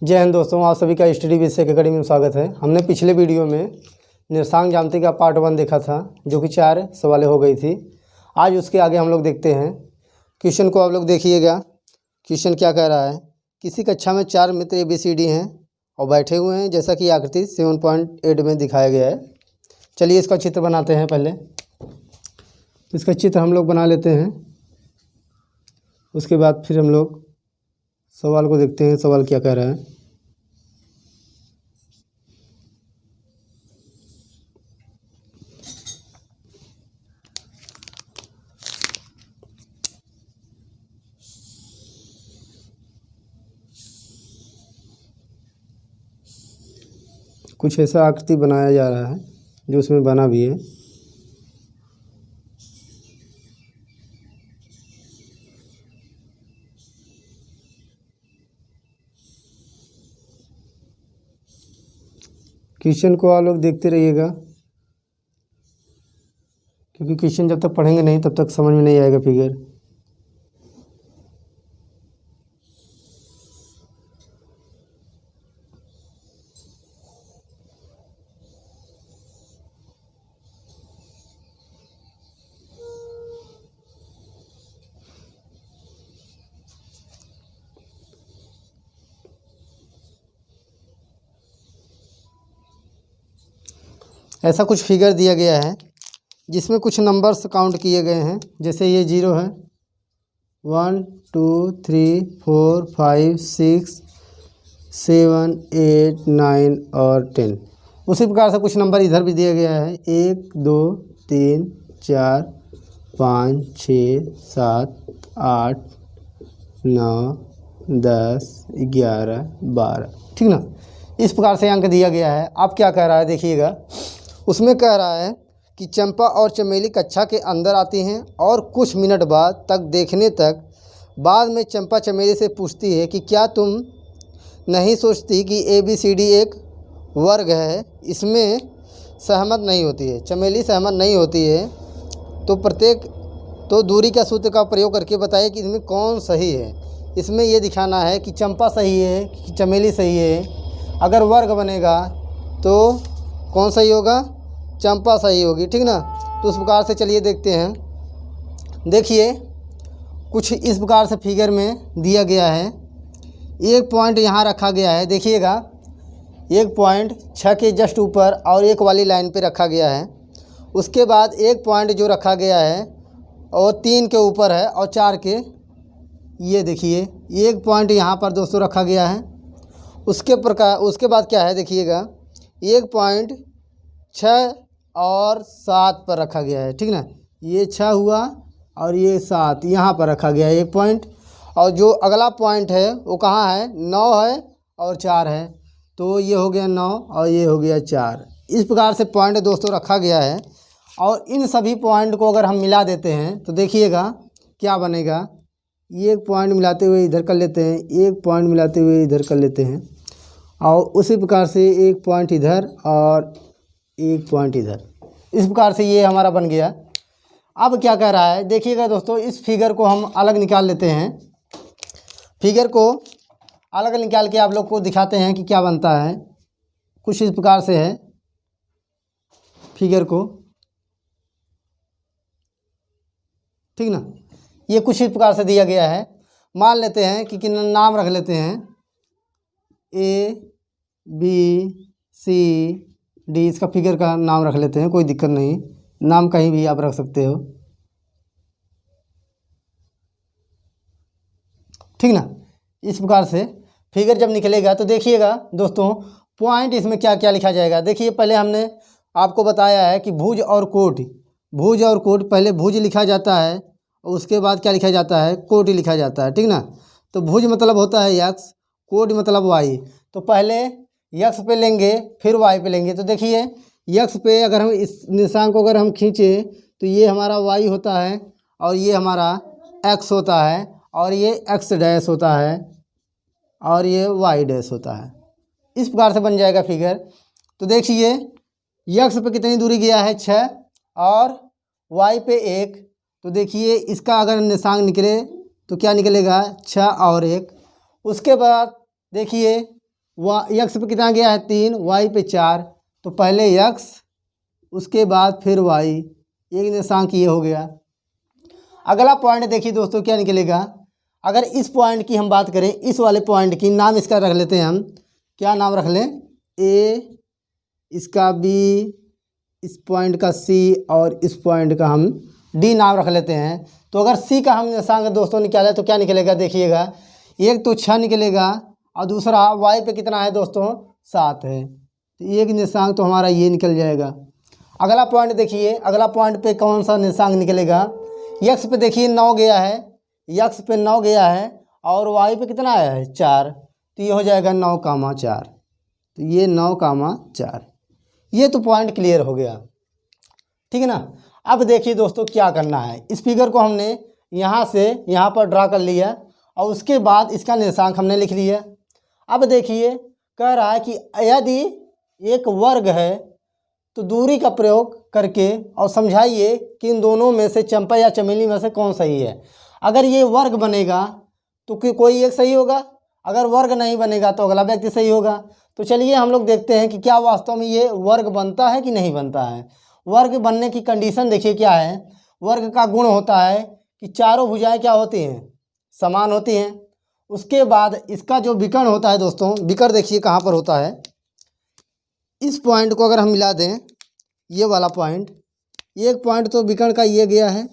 जय हिंद दोस्तों, आप सभी का स्टडी विद शेख अकेडमी में स्वागत है। हमने पिछले वीडियो में निर्देशांक ज्यामिति का पार्ट 1 देखा था, जो कि 4 सवालें हो गई थी। आज उसके आगे हम लोग देखते हैं क्वेश्चन को। आप लोग देखिएगा क्वेश्चन क्या कह रहा है। किसी कक्षा में 4 मित्र ABCD हैं और बैठे हुए हैं, जैसा कि आकृति 7.8 में दिखाया गया है। चलिए इसका चित्र बनाते हैं। पहले इसका चित्र हम लोग बना लेते हैं, उसके बाद फिर हम लोग सवाल को देखते हैं। सवाल क्या कह रहा है। कुछ ऐसा आकृति बनाया जा रहा है जो उसमें बना भी है। क्वेश्चन को आप लोग देखते रहिएगा, क्योंकि क्वेश्चन जब तक पढ़ेंगे नहीं तब तक समझ में नहीं आएगा फिगर। ऐसा कुछ फिगर दिया गया है जिसमें कुछ नंबर्स काउंट किए गए हैं। जैसे ये 0 है, 1 2 3 4 5 6 7 8 9 और 10। उसी प्रकार से कुछ नंबर इधर भी दिया गया है, 1 2 3 4 5 6 7 8 9 10 11 12, ठीक ना। इस प्रकार से अंक दिया गया है। अब क्या कह रहा है देखिएगा, उसमें कह रहा है कि चंपा और चमेली कक्षा के अंदर आती हैं और कुछ मिनट बाद तक देखने तक बाद में चंपा चमेली से पूछती है कि क्या तुम नहीं सोचती कि ABCD एक वर्ग है। इसमें सहमत नहीं होती है, चमेली सहमत नहीं होती है। तो दूरी का सूत्र का प्रयोग करके बताइए कि इसमें कौन सही है। इसमें यह दिखाना है कि चंपा सही है कि चमेली सही है। अगर वर्ग बनेगा तो कौन सही होगा, चंपा सही होगी, ठीक ना। तो उस प्रकार से चलिए देखते हैं। देखिए कुछ इस प्रकार से फिगर में दिया गया है। एक पॉइंट यहाँ रखा गया है, देखिएगा एक पॉइंट 6 के जस्ट ऊपर और एक वाली लाइन पे रखा गया है। उसके बाद एक पॉइंट जो रखा गया है और 3 के ऊपर है और 4 के, ये देखिए एक पॉइंट यहाँ पर दोस्तों रखा गया है। उसके बाद क्या है देखिएगा, एक पॉइंट 6 और 7 पर रखा गया है, ठीक ना। ये 6 हुआ और ये 7 यहाँ पर रखा गया है एक पॉइंट। और जो अगला पॉइंट है वो कहाँ है, 9 है और 4 है। तो ये हो गया 9 और ये हो गया 4। इस प्रकार से पॉइंट दोस्तों रखा गया है। और इन सभी पॉइंट को अगर हम मिला देते हैं तो देखिएगा क्या बनेगा। एक पॉइंट मिलाते हुए इधर कर लेते हैं, एक पॉइंट मिलाते हुए इधर कर लेते हैं, और उसी प्रकार से एक पॉइंट इधर और एक पॉइंट इधर। इस प्रकार से ये हमारा बन गया। अब क्या कह रहा है देखिएगा दोस्तों, इस फिगर को हम अलग निकाल लेते हैं। फिगर को अलग निकाल के आप लोग को दिखाते हैं कि क्या बनता है। कुछ इस प्रकार से है फिगर को, ठीक ना। ये कुछ इस प्रकार से दिया गया है। मान लेते हैं कि नाम रख लेते हैं ABCD। इसका फिगर का नाम रख लेते हैं, कोई दिक्कत नहीं, नाम कहीं भी आप रख सकते हो, ठीक ना। इस प्रकार से फिगर जब निकलेगा तो देखिएगा दोस्तों पॉइंट इसमें क्या क्या लिखा जाएगा। देखिए पहले हमने आपको बताया है कि भुज और कोट, पहले भुज लिखा जाता है और उसके बाद क्या लिखा जाता है, कोट लिखा जाता है, ठीक ना। तो भुज मतलब होता है x, कोट मतलब y। तो पहले x पे लेंगे फिर y पे लेंगे। तो देखिए x पे अगर हम इस निशान को अगर हम खींचे तो ये हमारा y होता है और ये हमारा x होता है और ये x डैश होता है और ये y डैश होता है। इस प्रकार से बन जाएगा फिगर। तो देखिए x पे कितनी दूरी गया है, 6, और y पे 1। तो देखिए इसका अगर निशान निकले तो क्या निकलेगा, 6 और 1। उसके बाद देखिए यक्स पे कितना गया है 3, वाई पे 4, तो पहले यक्स उसके बाद फिर वाई, एक निर्देशांक ये हो गया। अगला पॉइंट देखिए दोस्तों क्या निकलेगा। अगर इस पॉइंट की हम बात करें, इस वाले पॉइंट की नाम इसका रख लेते हैं हम, क्या नाम रख लें, ए, इसका बी, इस पॉइंट का सी और इस पॉइंट का हम डी नाम रख लेते हैं। तो अगर सी का हम निर्देशांक दोस्तों निकालें तो क्या निकलेगा, देखिएगा, एक तो 6 निकलेगा और दूसरा वाई पे कितना है दोस्तों 7 है, तो एक निर्देशांक तो हमारा ये निकल जाएगा। अगला पॉइंट देखिए, अगला पॉइंट पे कौन सा निर्देशांक निकलेगा, यक्स पे देखिए 9 गया है, यक्स पे 9 गया है और वाई पे कितना आया है 4, तो ये हो जाएगा 9,4, तो ये 9,4, ये तो पॉइंट क्लियर हो गया, ठीक है ना। अब देखिए दोस्तों क्या करना है, इस फिगर को हमने यहाँ से यहाँ पर ड्रा कर लिया और उसके बाद इसका निर्देशांक हमने लिख लिया। अब देखिए कह रहा है कि यदि एक वर्ग है तो दूरी का प्रयोग करके और समझाइए कि इन दोनों में से चंपा या चमेली में से कौन सही है। अगर ये वर्ग बनेगा तो कोई एक सही होगा, अगर वर्ग नहीं बनेगा तो अगला व्यक्ति सही होगा। तो चलिए हम लोग देखते हैं कि क्या वास्तव में ये वर्ग बनता है कि नहीं बनता है। वर्ग बनने की कंडीशन देखिए क्या है, वर्ग का गुण होता है कि चारों भुजाएं क्या होती हैं, समान होती हैं। उसके बाद इसका जो विकर्ण होता है दोस्तों, विकर्ण देखिए कहाँ पर होता है, इस पॉइंट को अगर हम मिला दें, ये वाला पॉइंट, एक पॉइंट तो विकर्ण का ये गया है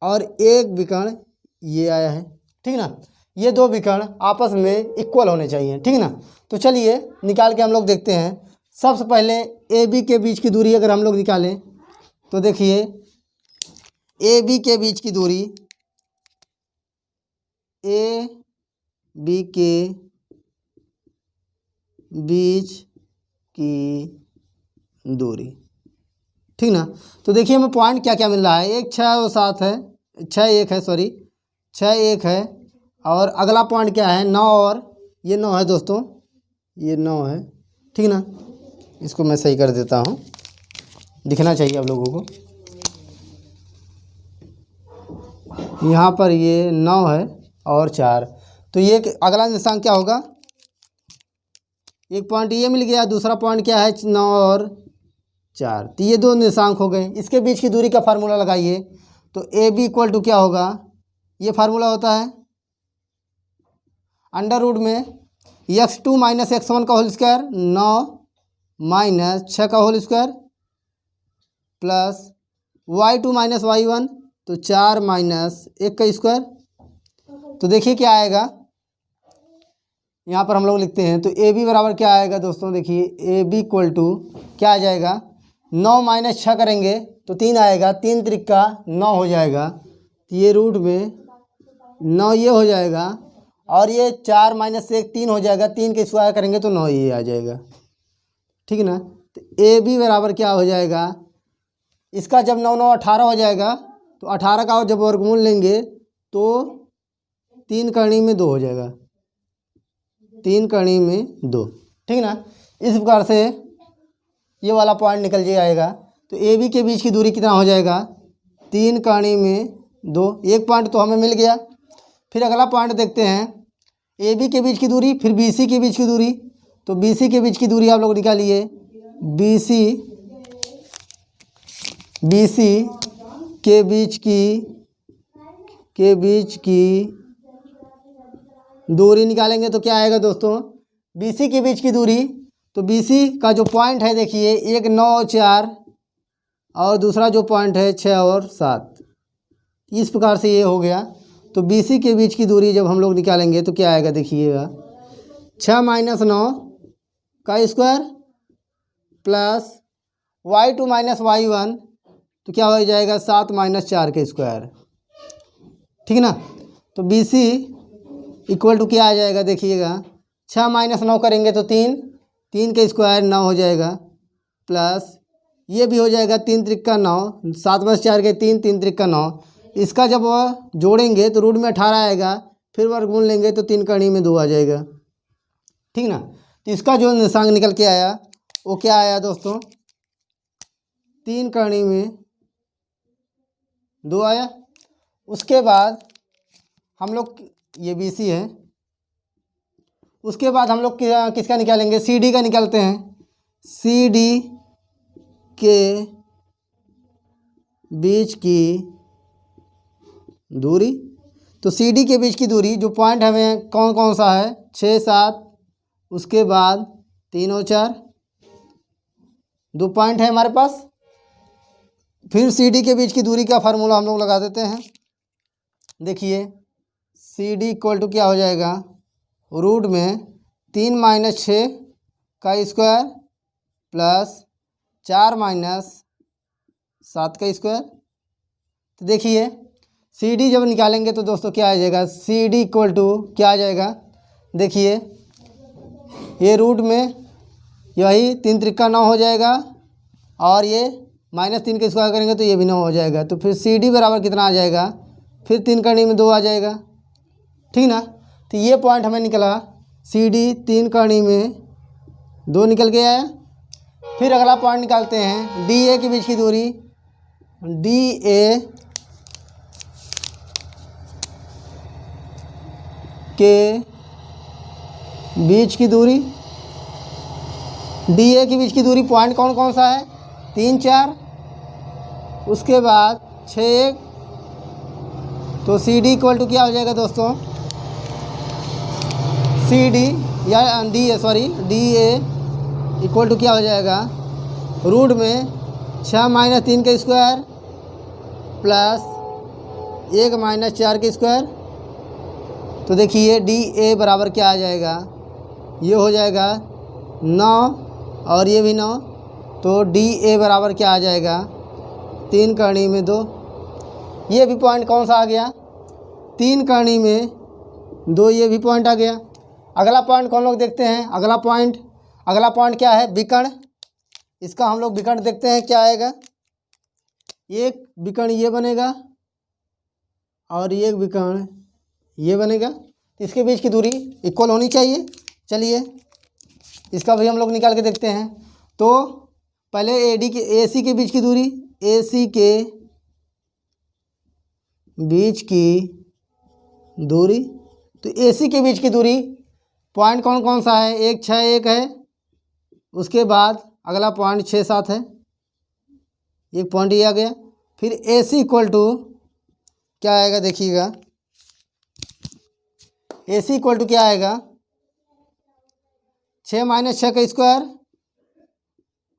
और एक विकर्ण ये आया है, ठीक ना। ये दो विकर्ण आपस में इक्वल होने चाहिए, ठीक ना। तो चलिए निकाल के हम लोग देखते हैं। सबसे पहले ए बी के बीच की दूरी अगर हम लोग निकालें तो देखिए ए बी के बीच की दूरी, ए बी के बीच की दूरी, ठीक ना। तो देखिए हमें पॉइंट क्या क्या मिल रहा है, एक 6 और 7 है, 6 1 है, सॉरी 6 1 है, और अगला पॉइंट क्या है 9, और ये 9 है दोस्तों, ये 9 है, ठीक ना। इसको मैं सही कर देता हूँ, दिखना चाहिए आप लोगों को। यहाँ पर ये 9 है और 4, तो ये अगला निर्देशांक क्या होगा, एक पॉइंट ये मिल गया, दूसरा पॉइंट क्या है 9 और 4, तो ये दो निर्देशांक हो गए। इसके बीच की दूरी का फार्मूला लगाइए तो ए बी इक्वल टू क्या होगा, ये फार्मूला होता है अंडर रूट में x2 माइनस x1 का होल स्क्वायर, 9 माइनस 6 का whole square, plus y2 minus y1, तो 4 माइनस 1 का स्क्वायर। तो देखिए क्या आएगा, यहाँ पर हम लोग लिखते हैं, तो ए बी बराबर क्या आएगा दोस्तों, देखिए ए बी इक्वल टू क्या आ जाएगा, 9 माइनस 6 करेंगे तो 3 आएगा, 3 त्रिका 9 हो जाएगा, तो ये रूट में 9 ये हो जाएगा, और ये 4 माइनस 1 3 हो जाएगा, 3 के स्क्वायर करेंगे तो 9 ये आ जाएगा, ठीक है ना। तो ए बी बराबर क्या हो जाएगा, इसका जब 9 9 18 हो जाएगा, तो 18 का और जब वर्गमूल लेंगे तो 3 करनी में 2 हो जाएगा, 3 करनी में 2, ठीक ना। इस प्रकार से ये वाला पॉइंट निकल जाएगा। तो ए बी के बीच की दूरी कितना हो जाएगा, 3 करनी में 2, एक पॉइंट तो हमें मिल गया। फिर अगला पॉइंट देखते हैं, ए बी के बीच की दूरी, फिर बी सी के बीच की दूरी। तो बी सी के बीच की दूरी आप लोग निकालिए, बी सी के बीच की दूरी निकालेंगे तो क्या आएगा दोस्तों, बी सी के बीच की दूरी, तो बी सी का जो पॉइंट है देखिए, एक 9 और 4 और दूसरा जो पॉइंट है 6 और 7, इस प्रकार से ये हो गया। तो बी सी के बीच की दूरी जब हम लोग निकालेंगे तो क्या आएगा, देखिएगा 6 माइनस 9 का square plus y2 minus y1, तो क्या हो जाएगा 7 माइनस 4 के स्क्वायर, ठीक है ना। तो बी सी इक्वल टू क्या आ जाएगा, देखिएगा 6 माइनस 9 करेंगे तो 3, 3 के स्क्वायर 9 हो जाएगा, प्लस ये भी हो जाएगा 3 त्रिका 9, 7 माइनस 4 के 3, 3 त्रिका 9, इसका जब जोड़ेंगे तो रूट में 18 आएगा, फिर वर्गमूल लेंगे तो 3 करनी में 2 आ जाएगा, ठीक ना। तो इसका जो निर्देशांक निकल के आया वो क्या आया दोस्तों, 3 करनी में 2 आया। उसके बाद हम लोग, ये बी सी है, उसके बाद हम लोग किसका निकालेंगे, सी डी का निकालते हैं। सी डी के बीच की दूरी, तो सी डी के बीच की दूरी जो पॉइंट हमें कौन कौन सा है, 6 7, उसके बाद 3 और 4, 2 पॉइंट है हमारे पास। फिर सी डी के बीच की दूरी का फार्मूला हम लोग लगा देते हैं। देखिए सी डी इक्वल टू क्या हो जाएगा, रूट में 3 - 6 का स्क्वायर प्लस 4 - 7 का स्क्वायर। तो देखिए सी डी जब निकालेंगे तो दोस्तों क्या आ जाएगा, सी डी इक्वल टू क्या आ जाएगा, देखिए ये रूट में यही 3 त्रिका 9 हो जाएगा और ये -3 का स्क्वायर करेंगे तो ये भी 9 हो जाएगा। तो फिर सी डी बराबर कितना आ जाएगा, फिर 3 करनी में 2 आ जाएगा, ठीक ना। तो ये पॉइंट हमें निकला, सी डी 3 करनी में 2 निकल के आया। फिर अगला पॉइंट निकालते हैं, डी ए के बीच की दूरी, डी ए के बीच की दूरी, डी ए के बीच की दूरी पॉइंट कौन कौन सा है, 3 4, उसके बाद 6 1। तो सी डी इक्वल टू क्या हो जाएगा दोस्तों, सी डी या D A sorry D A equal to क्या हो जाएगा, रूट में 6 - 3 का स्क्वायर प्लस 1 - 4 का स्क्वायर। तो देखिए डी ए बराबर क्या आ जाएगा, ये हो जाएगा 9 और ये भी 9। तो डी ए बराबर क्या आ जाएगा, 3 करनी में 2। ये भी पॉइंट कौन सा आ गया, 3 करनी में 2, ये भी पॉइंट आ गया। अगला पॉइंट कौन लोग देखते हैं, अगला पॉइंट क्या है, विकर्ण। इसका हम लोग विकर्ण देखते हैं क्या आएगा, एक विकर्ण ये बनेगा और एक विकर्ण ये बनेगा। इसके बीच की दूरी इक्वल होनी चाहिए। चलिए इसका भी हम लोग निकाल के देखते हैं। तो पहले ए सी के बीच की दूरी, ए सी के बीच की दूरी, तो ए सी के बीच की दूरी पॉइंट कौन कौन सा है, 1 6 1 है, उसके बाद अगला पॉइंट 6 7 है, एक पॉइंट ये आ गया। फिर ए सी इक्वल टू क्या आएगा, देखिएगा ए सी इक्वल टू क्या आएगा, 6 - 6 का स्क्वायर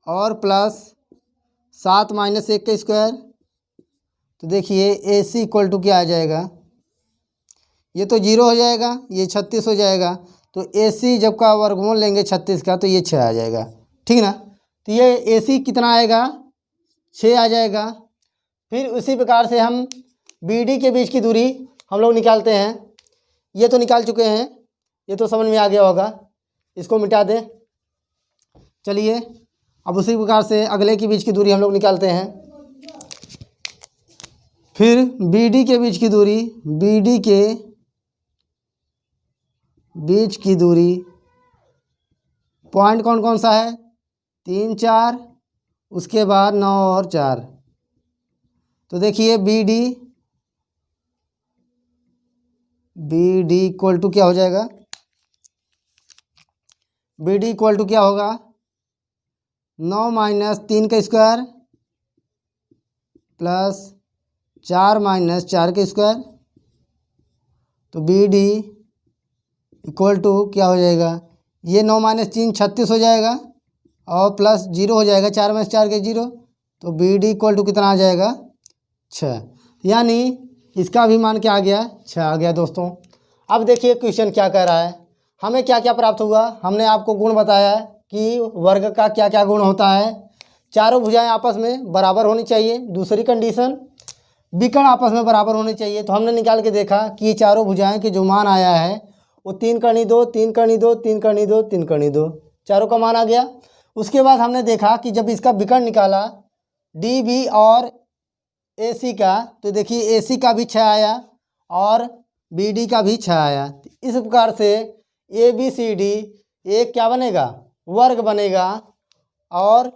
और प्लस 7 - 1 का स्क्वायर। तो देखिए ए सी इक्वल टू क्या आ जाएगा, ये तो 0 हो जाएगा, ये 36 हो जाएगा। तो ए सी जब का वर्गमूल लेंगे 36 का तो ये 6 आ जाएगा, ठीक ना। तो ये ए सी कितना आएगा, 6 आ जाएगा। फिर उसी प्रकार से हम बी डी के बीच की दूरी हम लोग निकालते हैं। ये तो निकाल चुके हैं, ये तो समझ में आ गया होगा, इसको मिटा दें। चलिए अब उसी प्रकार से अगले के बीच की दूरी हम लोग निकालते हैं। फिर बी डी के बीच की दूरी, बी डी के बीच की दूरी पॉइंट कौन कौन सा है, 3 4, उसके बाद 9 और 4। तो देखिए बी डी इक्वल टू क्या हो जाएगा, बी डी इक्वल टू क्या होगा, 9 - 3 का स्क्वायर प्लस 4 - 4 का स्क्वायर। तो बी डी इक्वल टू क्या हो जाएगा, ये 9 - 3 36 हो जाएगा और प्लस 0 हो जाएगा, 4 - 4 के 0। तो बी डी इक्वल टू कितना आ जाएगा, 6। यानी इसका भी मान क्या आ गया, 6 आ गया दोस्तों। अब देखिए क्वेश्चन क्या कह रहा है, हमें क्या क्या प्राप्त हुआ। हमने आपको गुण बताया कि वर्ग का क्या क्या गुण होता है। चारों भुजाएं आपस में बराबर होनी चाहिए। दूसरी कंडीशन, विकर्ण आपस में बराबर होने चाहिए। तो हमने निकाल के देखा कि ये चारों भुजाएं के जो मान आया है वो 3 करनी 2 3 करनी 2 3 करनी 2 3 करनी 2, चारों का मान आ गया। उसके बाद हमने देखा कि जब इसका विकर्ण निकाला डी बी और ए सी का, तो देखिए ए सी का भी 6 आया और बी डी का भी 6 आया। इस प्रकार से ए बी सी डी एक क्या बनेगा, वर्ग बनेगा। और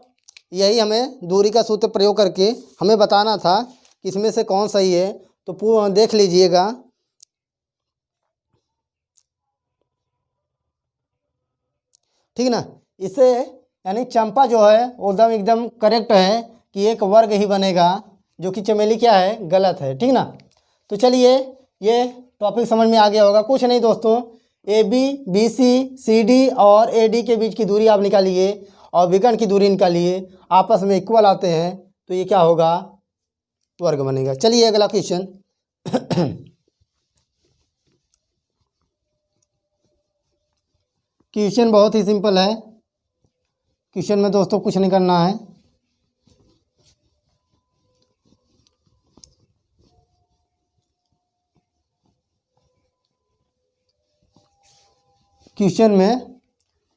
यही हमें दूरी का सूत्र प्रयोग करके हमें बताना था कि इसमें से कौन सही है। तो देख लीजिएगा, ठीक ना। इससे यानी चंपा जो है वो एकदम करेक्ट है कि एक वर्ग ही बनेगा, जो कि चमेली क्या है, गलत है। ठीक ना। तो चलिए ये टॉपिक समझ में आ गया होगा। कुछ नहीं दोस्तों, A B, B C, C D और ए डी के बीच की दूरी आप निकालिए और विकर्ण की दूरी निकालिए, आपस में इक्वल आते हैं तो ये क्या होगा, वर्ग बनेगा। चलिए अगला क्वेश्चन। क्वेश्चन बहुत ही सिंपल है। क्वेश्चन में दोस्तों कुछ नहीं करना है। क्वेश्चन में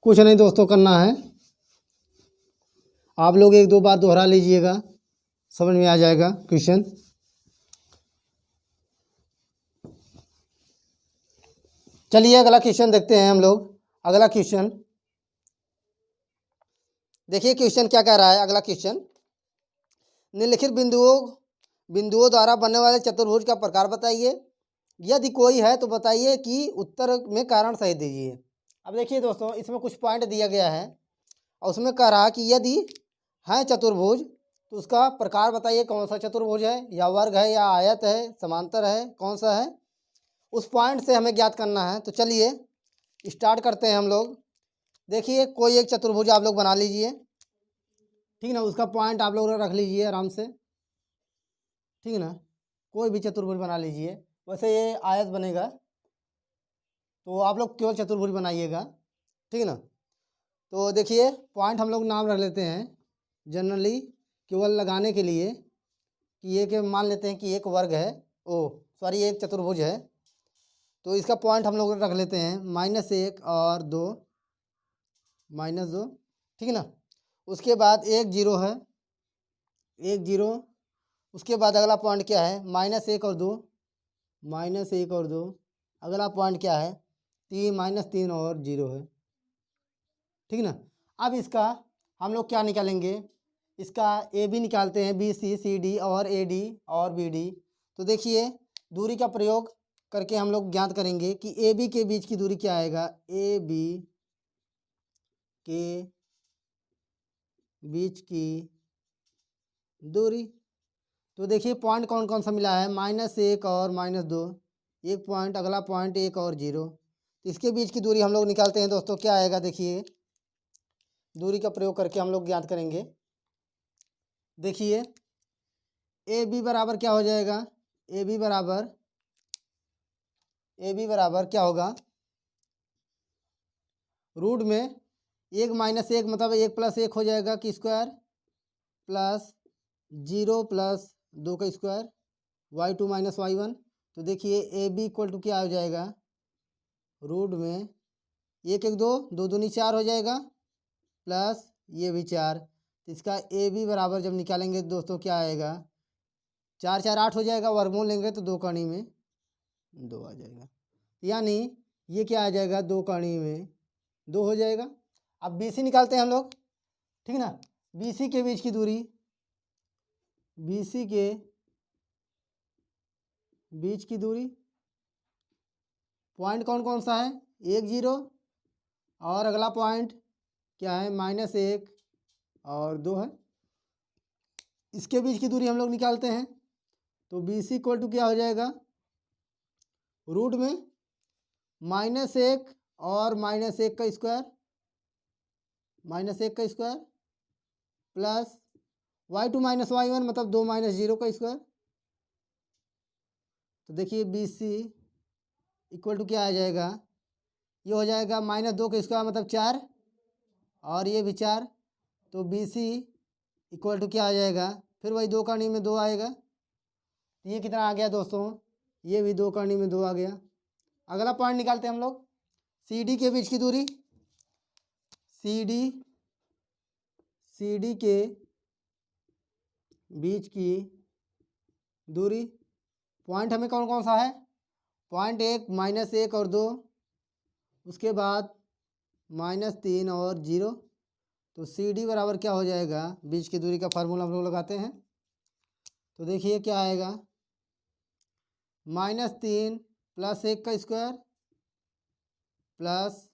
कुछ नहीं दोस्तों करना है, आप लोग एक दो बार दोहरा लीजिएगा, समझ में आ जाएगा क्वेश्चन। चलिए अगला क्वेश्चन देखते हैं हम लोग। अगला क्वेश्चन देखिए, क्वेश्चन क्या कह रहा है। अगला क्वेश्चन, निम्नलिखित बिंदुओं द्वारा बनने वाले चतुर्भुज का प्रकार बताइए। यदि कोई है तो बताइए कि उत्तर में कारण सही दीजिए। अब देखिए दोस्तों, इसमें कुछ पॉइंट दिया गया है और उसमें कह रहा कि यदि है चतुर्भुज तो उसका प्रकार बताइए, कौन सा चतुर्भुज है, या वर्ग है, या आयत है, समांतर है, कौन सा है, उस पॉइंट से हमें ज्ञात करना है। तो चलिए स्टार्ट करते हैं हम लोग। देखिए कोई एक चतुर्भुज आप लोग बना लीजिए, ठीक ना। उसका पॉइंट आप लोग रख लीजिए आराम से, ठीक ना। कोई भी चतुर्भुज बना लीजिए। वैसे ये आयत बनेगा तो आप लोग केवल चतुर्भुज बनाइएगा, ठीक ना। तो देखिए पॉइंट हम लोग नाम रख लेते हैं जनरली, केवल लगाने के लिए, कि ये के मान लेते हैं कि एक वर्ग है, सॉरी एक चतुर्भुज है। तो इसका पॉइंट हम लोग रख लेते हैं -1 और 2, -2, ठीक ना। उसके बाद 1 0 है, 1 0। उसके बाद अगला पॉइंट क्या है, -1 और 2, -1 और 2। अगला पॉइंट क्या है, 3 -3 और 0 है, ठीक ना। अब इसका हम लोग क्या निकालेंगे, इसका ए बी निकालते हैं, बी सी, सी डी और ए डी और बी डी। तो देखिए दूरी का प्रयोग करके हम लोग ज्ञात करेंगे कि ए बी के बीच की दूरी क्या आएगा, ए बी के बीच की दूरी। तो देखिए पॉइंट कौन कौन सा मिला है, -1 और -2, एक पॉइंट, अगला पॉइंट 1 और 0। इसके बीच की दूरी हम लोग निकालते हैं दोस्तों, क्या आएगा, देखिए दूरी का प्रयोग करके हम लोग ज्ञात करेंगे। देखिए ए बी बराबर क्या हो जाएगा, ए बी बराबर क्या होगा, रूट में 1 -1 मतलब 1 + 1 हो जाएगा कि स्क्वायर, प्लस 0 + 2 का स्क्वायर, y2 - y1। तो देखिए ए बी इक्वल टू क्या हो जाएगा, रूट में 1 1 2 2 दूनी 4 हो जाएगा, प्लस ये भी 4। तो इसका ए बी बराबर जब निकालेंगे दोस्तों क्या आएगा, 4 4 8 हो जाएगा, वर्गमूल लेंगे तो 2 कड़ी में 2 आ जाएगा, यानी ये क्या आ जाएगा, 2 कड़ी में 2 हो जाएगा। अब बी सी निकालते हैं हम लोग, ठीक ना। बी सी के बीच की दूरी, बी सी के बीच की दूरी पॉइंट कौन कौन सा है, 1 0 और अगला पॉइंट क्या है, -1 और 2 है। इसके बीच की दूरी हम लोग निकालते हैं। तो बी सी इक्वल टू क्या हो जाएगा, रूट में -1 और -1 का स्क्वायर, -1 का स्क्वायर, प्लस y2 - y1 मतलब 2 - 0 का स्क्वायर। तो देखिए बी सी इक्वल टू क्या आ जाएगा, ये हो जाएगा -2 का स्क्वायर मतलब 4 और ये भी 4। तो बी सी इक्वल टू क्या आ जाएगा, फिर वही 2 कड़ी में 2 आएगा। तो ये कितना आ गया दोस्तों, ये भी 2 कड़ी में 2 आ गया। अगला पॉइंट निकालते हैं हम लोग, सी डी के बीच की दूरी, सी डी के बीच की दूरी पॉइंट हमें कौन कौन सा है, पॉइंट 1 -1 और 2, उसके बाद -3 और 0। तो सी डी बराबर क्या हो जाएगा, बीच की दूरी का फार्मूला हम लोग लगाते हैं। तो देखिए क्या आएगा, -3 + 1 का स्क्वायर, प्लस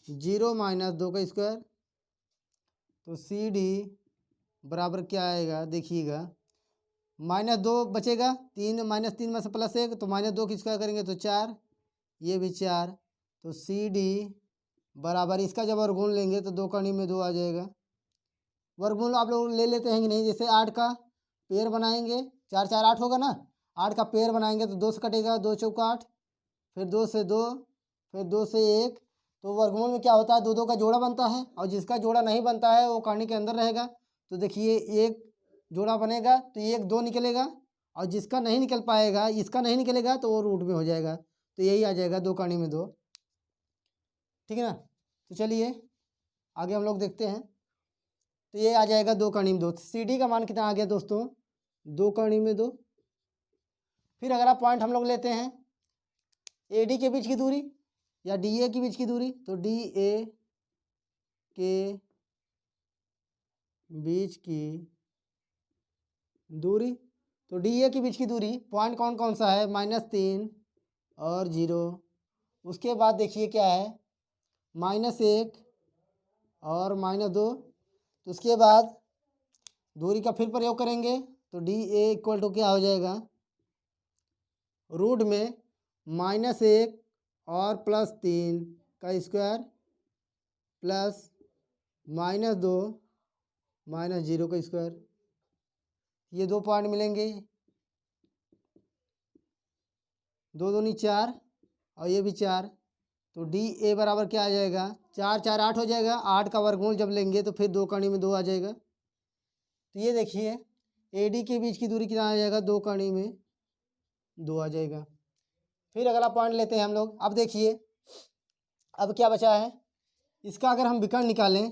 0 माइनस 2 का स्क्वायर। तो सी डी बराबर क्या आएगा देखिएगा, -2 बचेगा, 3 -3 में से +1 तो -2 की स्क्वायर करेंगे तो 4, ये भी 4। तो सी डी बराबर इसका जब वर्गमूल लेंगे तो 2 कड़ी में 2 आ जाएगा। वर्गमूल आप लोग ले लेते हैं कि नहीं, जैसे 8 का पेड़ बनाएंगे, 4 4 8 होगा ना, 8 का पेड़ बनाएंगे तो 2 से कटेगा, 2 चौका 8, फिर 2 से 2, फिर 2 से 1। तो वर्गमूल में क्या होता है, 2 2 का जोड़ा बनता है, और जिसका जोड़ा नहीं बनता है वो कहानी के अंदर रहेगा। तो देखिए एक जोड़ा बनेगा तो 1 2 निकलेगा, और जिसका नहीं निकल पाएगा, इसका नहीं निकलेगा तो वो रूट में हो जाएगा। तो यही आ जाएगा 2 कहानी में 2, ठीक है ना। तो चलिए आगे हम लोग देखते हैं। तो ये आ जाएगा 2 कहानी में 2। सी डी का मान कितना आ गया दोस्तों, 2 कहानी में 2। फिर अगला पॉइंट हम लोग लेते हैं ए डी के बीच की दूरी या डी ए के बीच की दूरी। तो डी ए के बीच की दूरी, तो डी ए के बीच की दूरी पॉइंट कौन कौन सा है, -3 और 0। उसके बाद देखिए क्या है, -1 और -2। तो उसके बाद दूरी का फिर प्रयोग करेंगे तो डी ए इक्वल टू क्या हो जाएगा, रूट में -1 और +3 का स्क्वायर प्लस -2 -0 का स्क्वायर। ये 2 पॉइंट मिलेंगे, 2 दूनी 4 और ये भी 4। तो डी ए बराबर क्या आ जाएगा, 4 4 8 हो जाएगा। 8 का वर्गमूल जब लेंगे तो फिर 2 कड़ी में 2 आ जाएगा। तो ये देखिए ए डी के बीच की दूरी कितना आ जाएगा, 2 कड़ी में 2 आ जाएगा। फिर अगला पॉइंट लेते हैं हम लोग। अब देखिए अब क्या बचा है, इसका अगर हम विकर्ण निकालें,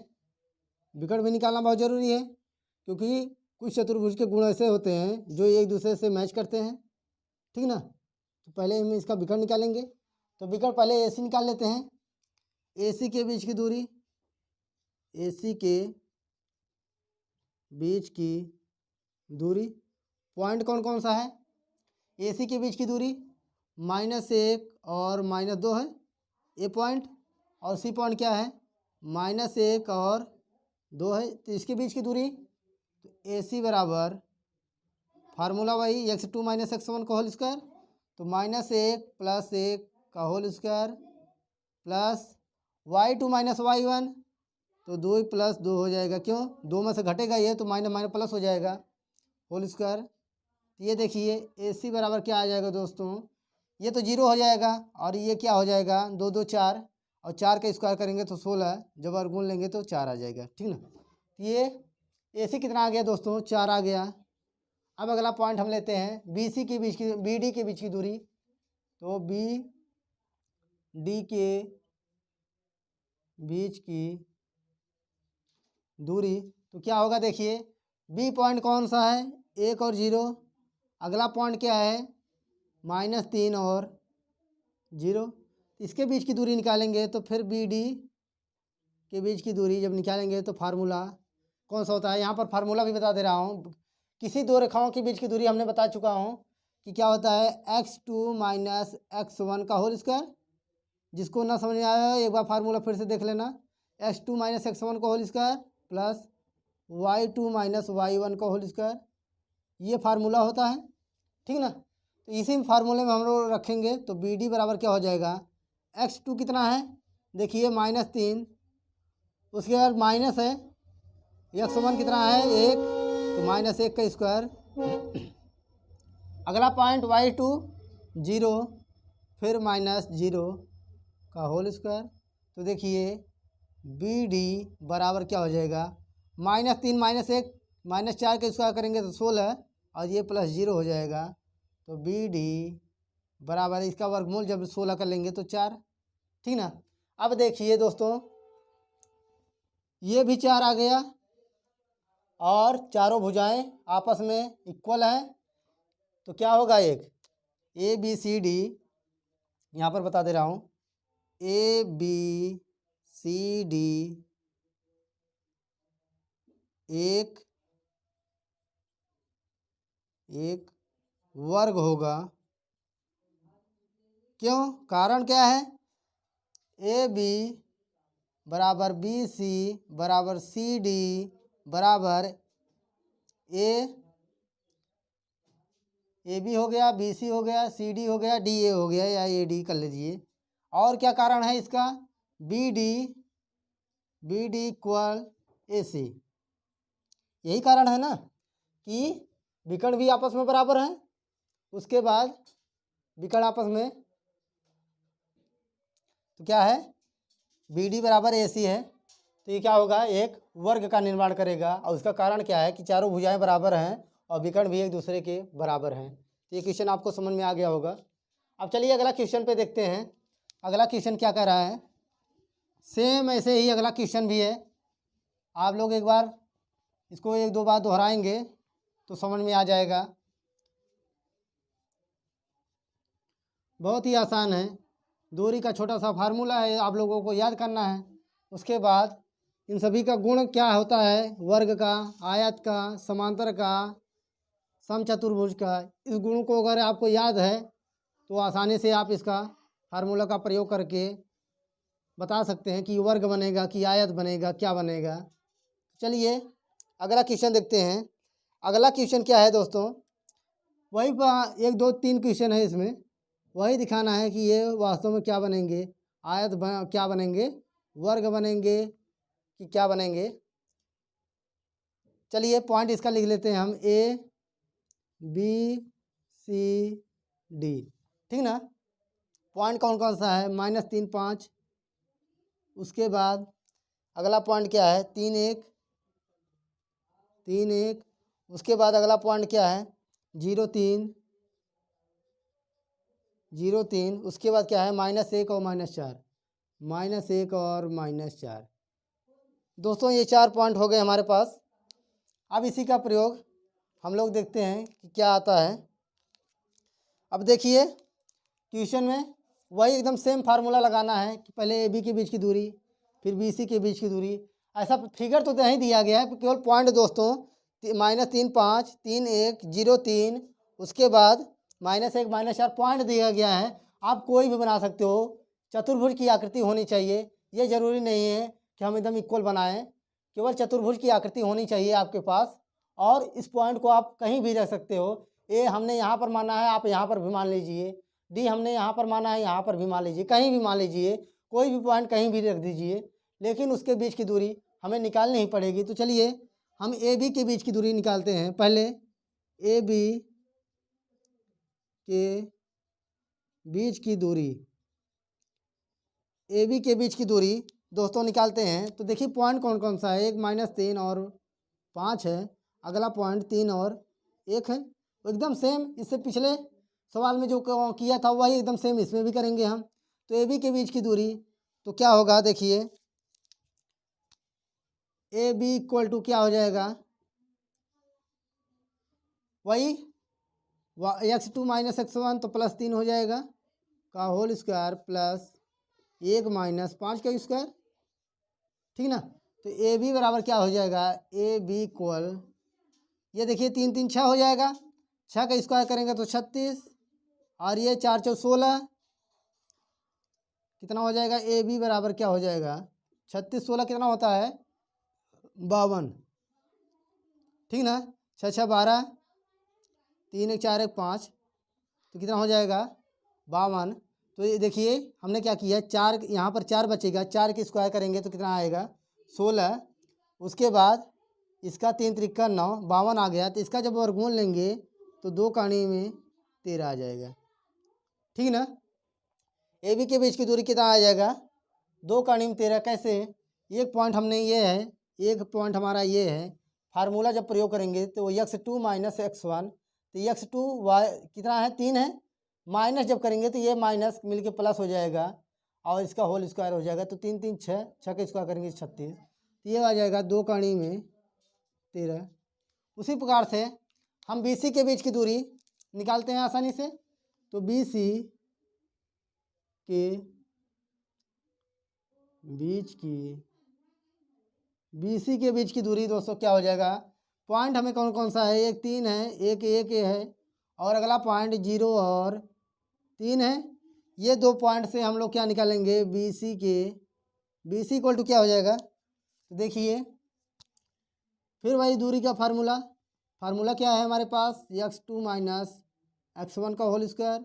विकर्ण भी निकालना बहुत ज़रूरी है, क्योंकि कुछ चतुर्भुज के गुण ऐसे होते हैं जो एक दूसरे से मैच करते हैं, ठीक ना। तो पहले हम इसका विकर्ण निकालेंगे। तो विकर्ण पहले ए सी निकाल लेते हैं। ए सी के बीच की दूरी, ए सी के बीच की दूरी पॉइंट कौन कौन सा है, ए सी के बीच की दूरी -1 और -2 है ए पॉइंट, और सी पॉइंट क्या है, -1 और 2 है। तो इसके बीच की दूरी, तो ए सी बराबर फार्मूला वही x2 - x1 का होल स्क्वायर। तो -1 + 1 का whole square plus y2 - y1, तो 2 + 2 हो जाएगा, क्यों 2 में से घटेगा ये तो माइनस माइनस प्लस हो जाएगा, होल स्क्वायर। तो ये देखिए ए सी बराबर क्या आ जाएगा दोस्तों, ये तो 0 हो जाएगा, और ये क्या हो जाएगा 2 2 4, और 4 का स्क्वायर करेंगे तो 16, जब वर्गमूल लेंगे तो 4 आ जाएगा, ठीक ना। ये ए सी कितना आ गया दोस्तों, 4 आ गया। अब अगला पॉइंट हम लेते हैं बी सी के बीच की, बी डी के बीच की दूरी। तो बी डी के बीच की दूरी तो क्या होगा, देखिए बी पॉइंट कौन सा है, 1 और 0। अगला पॉइंट क्या है, -3 और 0। इसके बीच की दूरी निकालेंगे तो फिर बी डी के बीच की दूरी जब निकालेंगे तो फार्मूला कौन सा होता है, यहाँ पर फार्मूला भी बता दे रहा हूँ। किसी दो रेखाओं के बीच की दूरी हमने बता चुका हूँ कि क्या होता है, x2 - x1 का होल स्क्वायर। जिसको ना समझ में आया एक बार फार्मूला फिर से देख लेना, x2 - x1 का whole square plus y2 - y1 का होल स्क्वायर, ये फार्मूला होता है, ठीक ना। तो इसी फार्मूले में हम लोग रखेंगे तो बी डी बराबर क्या हो जाएगा, x2 कितना है, देखिए -3, उसके बाद माइनस है, x1 कितना है 1, तो -1 का स्क्वायर। अगला पॉइंट y2 0, फिर -0 का होल स्क्वायर। तो देखिए बी डी बराबर क्या हो जाएगा, -3 -1 -4 का स्क्वायर करेंगे तो 16, और ये +0 हो जाएगा। तो बी डी बराबर इसका वर्गमूल जब 16 कर लेंगे तो 4, ठीक ना। अब देखिए दोस्तों ये भी 4 आ गया, और चारों भुजाएं आपस में इक्वल हैं, तो क्या होगा, एक ए बी सी डी, यहाँ पर बता दे रहा हूँ, ए बी सी डी एक वर्ग होगा। क्यों, कारण क्या है, ए बी बराबर BC बराबर CD बराबर AB हो गया, BC हो गया, CD हो गया, DA हो गया या AD कर लीजिए। और क्या कारण है इसका? BD equal AC। यही कारण है ना कि विकर्ण भी आपस में बराबर हैं। उसके बाद विकर्ण आपस में तो क्या है, BD बराबर AC है, तो ये क्या होगा, एक वर्ग का निर्माण करेगा। और उसका कारण क्या है कि चारों भुजाएं बराबर हैं और विकर्ण भी एक दूसरे के बराबर हैं। तो ये क्वेश्चन आपको समझ में आ गया होगा। अब चलिए अगला क्वेश्चन पे देखते हैं। अगला क्वेश्चन क्या कह रहा है, सेम ऐसे ही अगला क्वेश्चन भी है। आप लोग एक बार इसको एक दो बार दोहराएंगे तो समझ में आ जाएगा। बहुत ही आसान है, दूरी का छोटा सा फार्मूला है, आप लोगों को याद करना है। उसके बाद इन सभी का गुण क्या होता है, वर्ग का, आयत का, समांतर का, समचतुर्भुज का। इस गुण को अगर आपको याद है तो आसानी से आप इसका फार्मूला का प्रयोग करके बता सकते हैं कि वर्ग बनेगा कि आयत बनेगा, क्या बनेगा। चलिए अगला क्वेश्चन देखते हैं। अगला क्वेश्चन क्या है दोस्तों, वही 1 2 3 क्वेश्चन है इसमें, वही दिखाना है कि ये वास्तव में क्या बनेंगे, क्या बनेंगे, वर्ग बनेंगे कि क्या बनेंगे। चलिए पॉइंट इसका लिख लेते हैं हम, ABCD, ठीक ना। पॉइंट कौन कौन सा है, -3 5। उसके बाद अगला पॉइंट क्या है, 3 1 3 1। उसके बाद अगला पॉइंट क्या है, 0 3 0 3। उसके बाद क्या है, -1 और -4, -1 और -4। दोस्तों ये 4 पॉइंट हो गए हमारे पास। अब इसी का प्रयोग हम लोग देखते हैं कि क्या आता है। अब देखिए क्वेश्चन में वही एकदम सेम फार्मूला लगाना है कि पहले AB के बीच की दूरी, फिर BC के बीच की दूरी। ऐसा फिगर तो नहीं दिया गया है, केवल पॉइंट दोस्तों, -3 5 3 1 0 3। उसके बाद -1 -4 पॉइंट दिया गया है। आप कोई भी बना सकते हो, चतुर्भुज की आकृति होनी चाहिए। ये जरूरी नहीं है कि हम एकदम इक्वल बनाएं, केवल चतुर्भुज की आकृति होनी चाहिए आपके पास। और इस पॉइंट को आप कहीं भी रख सकते हो। ए हमने यहाँ पर माना है, आप यहाँ पर भी मान लीजिए। डी हमने यहाँ पर माना है, यहाँ पर भी मान लीजिए, कहीं भी मान लीजिए, कोई भी पॉइंट कहीं भी रख दीजिए, लेकिन उसके बीच की दूरी हमें निकालनी ही पड़ेगी। तो चलिए हम AB के बीच की दूरी निकालते हैं। पहले AB के बीच की दूरी, AB के बीच की दूरी दोस्तों निकालते हैं। तो देखिए पॉइंट कौन कौन सा है, एक -3 और 5 है, अगला पॉइंट 3 और 1 है। एकदम सेम इससे पिछले सवाल में जो किया था वही एकदम सेम इसमें भी करेंगे हम। तो AB के बीच की दूरी तो क्या होगा, देखिए AB इक्वल टू क्या हो जाएगा, वही x2 - x1 तो +3 हो जाएगा का होल स्क्वायर प्लस 1 - 5 का स्क्वायर, ठीक ना। तो AB बराबर क्या हो जाएगा, AB इक्वल, ये देखिए 3 3 6 हो जाएगा, 6 का स्क्वायर करेंगे तो 36, और ये 4 4 16 कितना हो जाएगा। AB बराबर क्या हो जाएगा, 36 16 कितना होता है, 52, ठीक ना। 6 6 12, 3 1 4 1 5, तो कितना हो जाएगा 52। तो ये देखिए हमने क्या किया, 4 यहाँ पर 4 बचेगा, 4 की स्क्वायर करेंगे तो कितना आएगा 16। उसके बाद इसका 3 त्रिका 9, 52 आ गया। तो इसका जब वर्गमूल लेंगे तो 2 काणी में 13 आ जाएगा, ठीक ना। AB के बीच की दूरी कितना आ जाएगा, 2 काणी में 13। कैसे, एक पॉइंट हमने ये है, एक पॉइंट हमारा ये है। फार्मूला जब प्रयोग करेंगे तो x2 - x1, तो x2 कितना है 3 है, माइनस जब करेंगे तो ये माइनस मिलके प्लस हो जाएगा और इसका होल स्क्वायर हो जाएगा। तो 3 3 6, 6 का स्क्वायर करेंगे 36, तो ये आ जाएगा 2 काणी में 13। उसी प्रकार से हम BC के बीच की दूरी निकालते हैं आसानी से। तो BC के बीच की दूरी दोस्तों क्या हो जाएगा, पॉइंट हमें कौन कौन सा है, एक 3 है, एक 1 है, और अगला पॉइंट 0 और 3 है। ये 2 पॉइंट से हम लोग क्या निकालेंगे, BC के बी सी इक्वल टू क्या हो जाएगा, तो देखिए फिर वही दूरी का फार्मूला क्या है हमारे पास, x2 माइनस x1 का whole square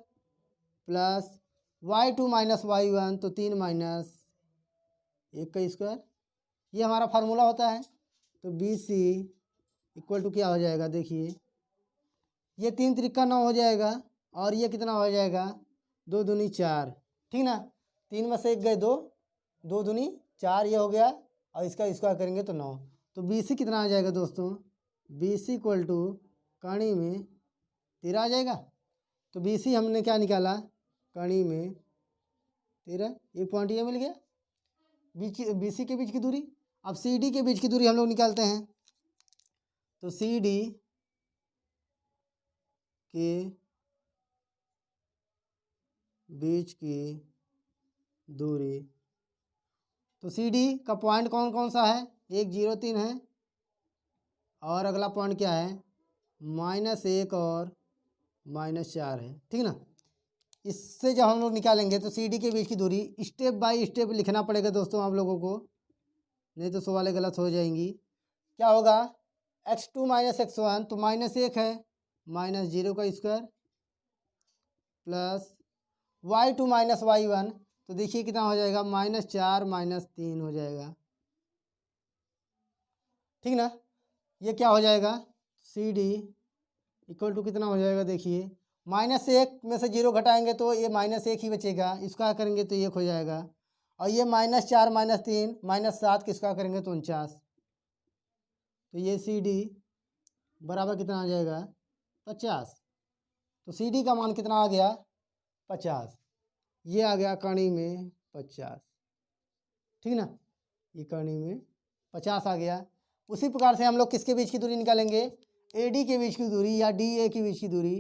plus y2 minus y1 तो 3 माइनस 1 का स्क्वायर, ये हमारा फार्मूला होता है। तो बी सी इक्वल टू क्या हो जाएगा, देखिए ये 3 त्रिका 9 हो जाएगा और ये कितना हो जाएगा 2 दूनी 4, ठीक ना, 3 में से 1 गए 2, 2 दूनी 4 ये हो गया और इसका स्क्वायर करेंगे तो 9। तो बी सी कितना आ जाएगा दोस्तों, बी सी इक्वल टू कड़ी में 13 आ जाएगा। तो बी सी हमने क्या निकाला, कड़ी में 13, एक पॉइंट ये मिल गया बी सी के बीच की दूरी। अब सी डी के बीच की दूरी हम लोग निकालते हैं। तो सी डी के बीच की दूरी, तो सी डी का पॉइंट कौन कौन सा है, 1 0 3 है और अगला पॉइंट क्या है -1 और -4 है, ठीक ना। इससे जब हम लोग निकालेंगे तो सी डी के बीच की दूरी स्टेप बाय स्टेप लिखना पड़ेगा दोस्तों आप लोगों को, नहीं तो सवालें गलत हो जाएंगी। क्या होगा x2 माइनस x1 तो -1 है, -0 का square plus y2 minus y1 तो देखिए कितना हो जाएगा -4 -3 हो जाएगा, ठीक ना। ये क्या हो जाएगा सी डी इक्वल टू कितना हो जाएगा, देखिए -1 में से 0 घटाएंगे तो ये -1 ही बचेगा, इसका करेंगे तो 1 हो जाएगा और ये -4 -3 -7 किसका करेंगे तो 49। तो ये सी डी बराबर कितना आ जाएगा 50। तो सी डी का मान कितना आ गया 50, ये आ गया कड़ी में 50, ठीक ना, ये कड़ी में 50 आ गया। उसी प्रकार से हम लोग किसके बीच की दूरी निकालेंगे, ए डी के बीच की दूरी या डी ए के बीच की दूरी।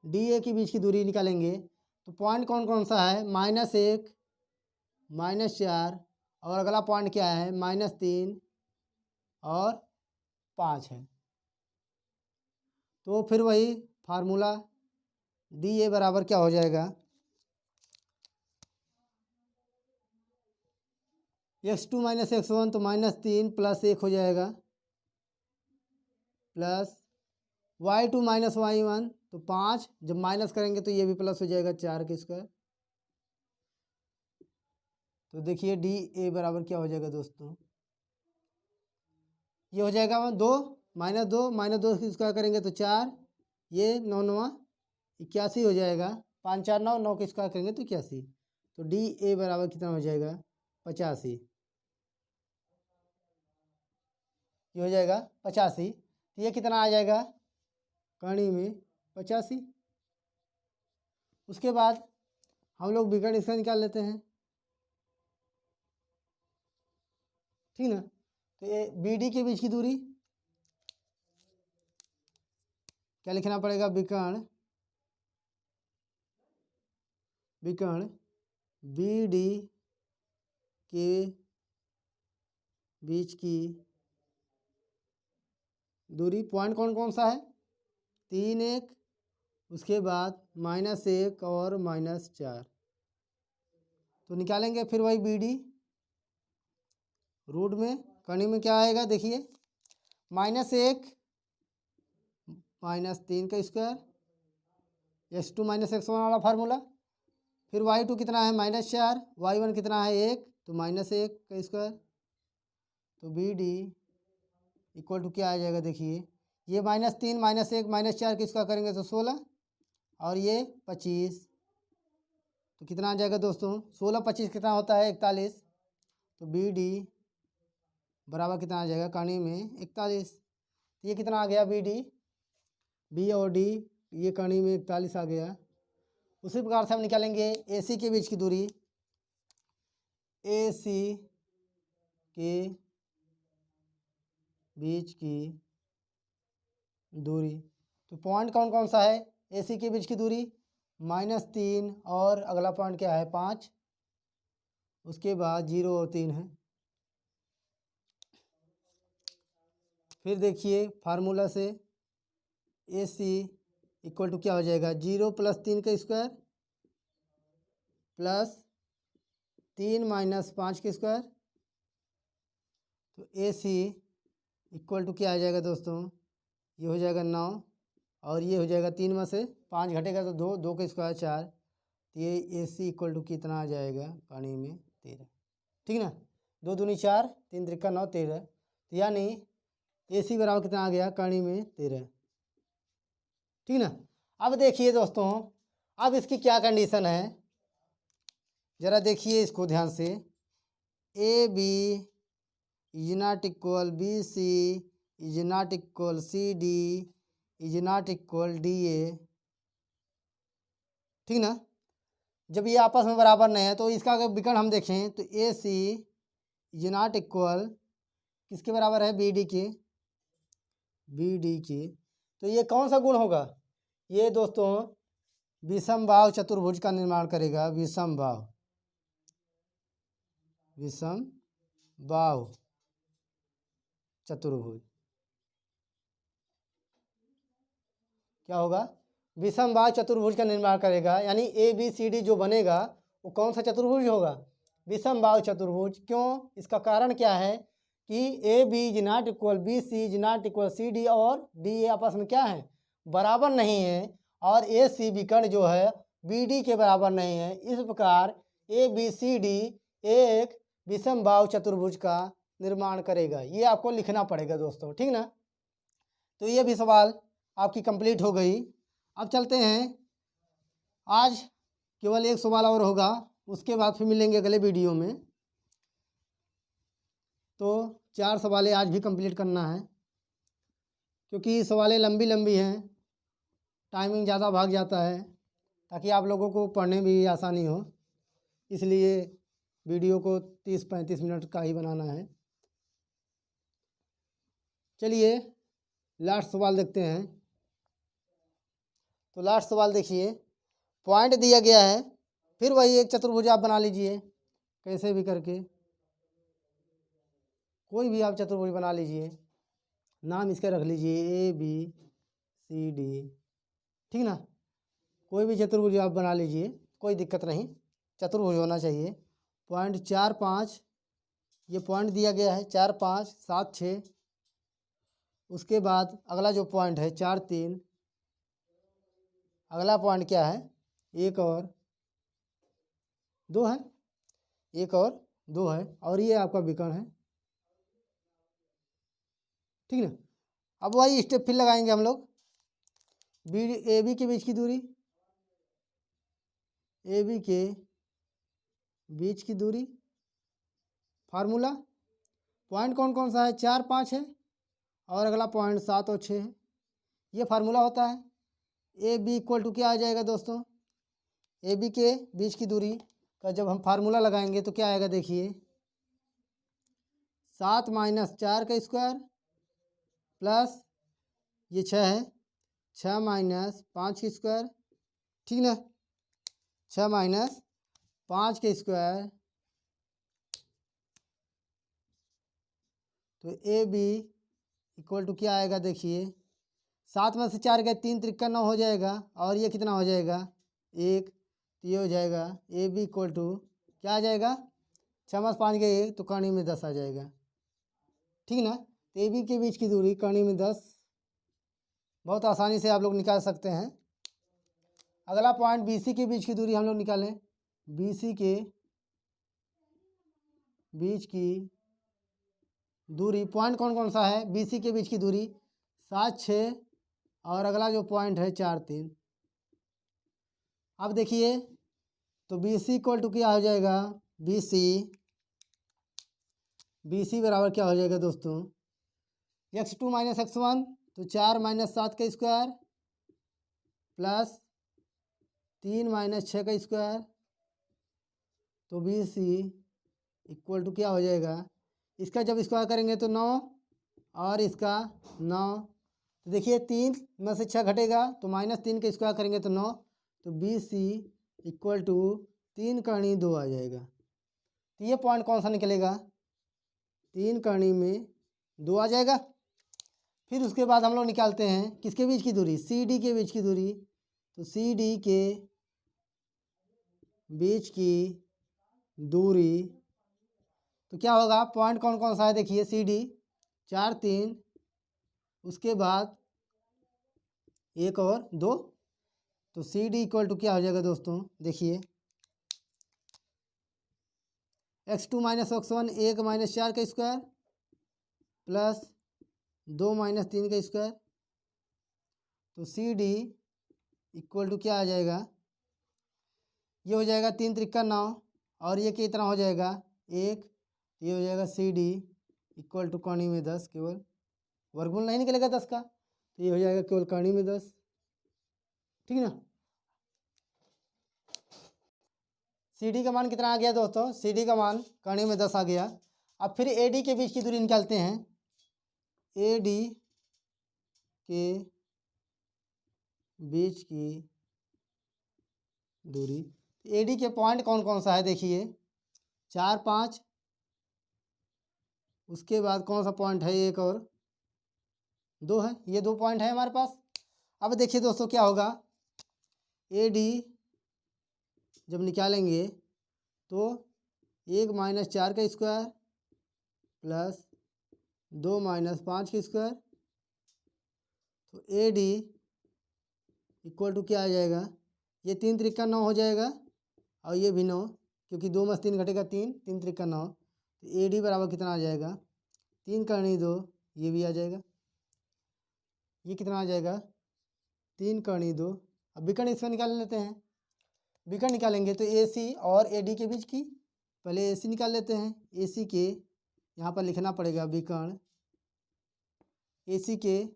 डी ए के बीच की दूरी निकालेंगे तो पॉइंट कौन कौन सा है, -1 -4 और अगला पॉइंट क्या है -3 और 5 है। तो फिर वही फार्मूला डी ए बराबर क्या हो जाएगा, x2 माइनस x1 तो -3 प्लस 1 हो जाएगा प्लस y2 माइनस y1 तो 5, जब माइनस करेंगे तो ये भी प्लस हो जाएगा 4 के स्क्वायर। तो देखिए डी ए बराबर क्या हो जाएगा दोस्तों, ये हो जाएगा 2 -2 की स्क्वायर करेंगे तो 4, ये 9 9 81 हो जाएगा, 5 4 9 9 की स्क्वायर करेंगे तो 81। तो डी ए बराबर कितना हो जाएगा 85, ये हो जाएगा 85। तो ये कितना आ जाएगा कड़ी में 85। उसके बाद हम लोग विकर्ण इसका निकाल लेते हैं, ठीक ना। तो ये बी डी के बीच की दूरी क्या लिखना पड़ेगा, विकर्ण बी डी के बीच की दूरी, पॉइंट कौन कौन सा है 3 1, उसके बाद -1 और -4। तो निकालेंगे फिर वही बी डी, रूट में कड़ी में क्या आएगा, देखिए -1 -3 का स्क्वायर x2 माइनस x1 वाला फार्मूला, फिर y2 कितना है -4, y1 कितना है 1 तो -1 का स्क्वायर। तो बी डी इक्वल टू क्या आ जाएगा, देखिए ये -3 -1 -4 किसका करेंगे तो 16 और ये 25। तो कितना आ जाएगा दोस्तों 16 25 कितना होता है 41। तो बी डी बराबर कितना आ जाएगा कड़ी में 41। तो ये कितना आ गया बी डी, बी और डी ये कड़ी में 41 आ गया। उसी प्रकार से हम निकालेंगे ए सी के बीच की दूरी, ए सी के बीच की दूरी, तो पॉइंट कौन कौन सा है ए सी के बीच की दूरी -3 और अगला पॉइंट क्या है 5, उसके बाद 0 और 3 है। फिर देखिए फार्मूला से ए सी इक्वल टू क्या हो जाएगा 0 प्लस 3 का स्क्वायर प्लस 3 माइनस 5 का स्क्वायर। तो ए सी इक्वल टू क्या आ जाएगा दोस्तों, ये हो जाएगा 9 और ये हो जाएगा 3 में से 5 घटेगा तो 2, 2 का स्क्वायर 4। तो ये ए सी इक्वल टू कितना आ जाएगा पानी में 13। ठीक ना, 2 दूनी 4, 3 त्रिका 9, 13। तो यानी ए सी बराबर कितना आ गया कणी में 13। ठीक ना। अब देखिए दोस्तों, अब इसकी क्या कंडीशन है, ज़रा देखिए इसको ध्यान से। A B is not equal B C is not equal C D is not equal D A. ठीक ना, जब ये आपस में बराबर नहीं है तो इसका अगर विकर्ण हम देखें तो ए सी इज नॉट इक्वल किसके बराबर है, बी डी के, बी डी के। तो ये कौन सा गुण होगा, ये दोस्तों विषमबाहु चतुर्भुज का निर्माण करेगा। विषमबाहु, विषमबाहु चतुर्भुज क्या होगा, विषमबाहु चतुर्भुज का निर्माण करेगा। यानी ए बी सी डी जो बनेगा वो कौन सा चतुर्भुज होगा, विषमबाहु चतुर्भुज। क्यों, इसका कारण क्या है कि A B is not equal B C is not equal C D और डी ए आपस में क्या है, बराबर नहीं है। और ए सी विकर्ण जो है बी डी के बराबर नहीं है। इस प्रकार ए बी सी डी एक विषमबाहु चतुर्भुज का निर्माण करेगा। ये आपको लिखना पड़ेगा दोस्तों। ठीक ना, तो ये भी सवाल आपकी कंप्लीट हो गई। अब चलते हैं, आज केवल एक सवाल और होगा, उसके बाद फिर मिलेंगे अगले वीडियो में। तो 4 सवालें आज भी कंप्लीट करना है, क्योंकि सवालें लंबी लंबी हैं, टाइमिंग ज़्यादा भाग जाता है, ताकि आप लोगों को पढ़ने में भी आसानी हो। इसलिए वीडियो को 30-35 मिनट का ही बनाना है। चलिए लास्ट सवाल देखते हैं। तो लास्ट सवाल देखिए, पॉइंट दिया गया है, फिर वही एक चतुर्भुज आप बना लीजिए कैसे भी करके, कोई भी आप चतुर्भुज बना लीजिए, नाम इसका रख लीजिए ए बी सी डी। ठीक ना, कोई भी चतुर्भुज आप बना लीजिए, कोई दिक्कत नहीं, चतुर्भुज होना चाहिए। पॉइंट 4, 5 ये पॉइंट दिया गया है, 4, 5, 7, 6। उसके बाद अगला जो पॉइंट है 4, 3। अगला पॉइंट क्या है, 1 और 2 है, 1 और 2 है, और ये आपका विकर्ण है। ठीक ना, अब वही स्टेप फिर लगाएंगे हम लोग। बी ए बी के बीच की दूरी, ए बी के बीच की दूरी, फार्मूला, पॉइंट कौन कौन सा है, 4, 5 है, और अगला पॉइंट 7 और 6 है। ये फार्मूला होता है। ए बी इक्वल टू क्या आ जाएगा दोस्तों, ए बी के बीच की दूरी का जब हम फार्मूला लगाएंगे तो क्या आएगा, देखिए 7 माइनस 4 का स्क्वायर प्लस ये 6 है, 6 माइनस 5 का स्क्वायर। ठीक ना, 6 माइनस 5 का स्क्वायर। तो ए बी इक्वल टू क्या आएगा, देखिए 7 में से 4 गए 3 त्रिका 9 हो जाएगा, और ये कितना हो जाएगा 1। तो ये हो जाएगा ए बी इक्वल टू क्या आ जाएगा, 6 में से 5 गए 1 तो कणी में 10 आ जाएगा। ठीक ना, तो ए बी के बीच की दूरी कणी में 10 बहुत आसानी से आप लोग निकाल सकते हैं। अगला पॉइंट बी सी के बीच की दूरी हम लोग निकालें। बी सी के बीच की दूरी, पॉइंट कौन कौन सा है, बी सी के बीच की दूरी 7, 6 और अगला जो पॉइंट है 4, 3। अब देखिए तो बी सी इक्वल टू क्या हो जाएगा, बी सी बराबर क्या हो जाएगा दोस्तों, x2 माइनस x1, तो 4 माइनस 7 का स्क्वायर प्लस 3 माइनस 6 का स्क्वायर। तो बी सी इक्वल टू क्या हो जाएगा, इसका जब स्क्वायर करेंगे तो 9 और इसका 9। तो देखिए 3 में से 6 घटेगा तो -3 का स्क्वायर करेंगे तो 9। तो बी सी इक्वल टू 3 कणी 2 आ जाएगा। तो ये पॉइंट कौन सा निकलेगा, 3 कणी में 2 आ जाएगा। फिर उसके बाद हम लोग निकालते हैं किसके बीच की दूरी, सी डी के बीच की दूरी। तो सी डी के बीच की दूरी तो क्या होगा, पॉइंट कौन कौन सा है देखिए, सी डी 4 3, उसके बाद 1 और 2। तो सी डी इक्वल टू क्या हो जाएगा दोस्तों, देखिए x2 माइनस x1 1 माइनस 4 का स्क्वायर प्लस 2 माइनस 3 का स्क्वायर। तो सी डी इक्वल टू क्या आ जाएगा, ये हो जाएगा 3 त्रिका 9 और ये कितना हो जाएगा 1। ये हो जाएगा सी डी इक्वल टू कौणी में 10, केवल वर्गमूल नहीं निकलेगा 10 का, तो ये हो जाएगा केवल कौणी में 10, ठीक ना। सी डी का मान कितना आ गया दोस्तों, सी डी का मान कौणी में 10 आ गया। अब फिर ए डी के बीच की दूरी निकालते हैं, ए डी के बीच की दूरी। ए डी के पॉइंट कौन कौन सा है देखिए, 4 5, उसके बाद कौन सा पॉइंट है 1 और 2 है, ये 2 पॉइंट है हमारे पास। अब देखिए दोस्तों क्या होगा, ए डी जब निकालेंगे तो 1 माइनस 4 का स्क्वायर प्लस 2 माइनस 5 का स्क्वायर। तो ए डी इक्वल टू क्या आ जाएगा, ये 3 त्रिका 9 हो जाएगा और ये भी 9, क्योंकि 2 में 3 घटेगा 3, 3 त्रिका 9। तो ए डी बराबर कितना आ जाएगा, 3 करनी 2, ये भी आ जाएगा, ये कितना आ जाएगा 3 करनी 2। अब विकर्ण इसमें निकाल लेते हैं, विकर्ण निकालेंगे तो ए सी और ए डी के बीच की, पहले ए सी निकाल लेते हैं। ए सी के यहाँ पर लिखना पड़ेगा विकर्ण ए सी के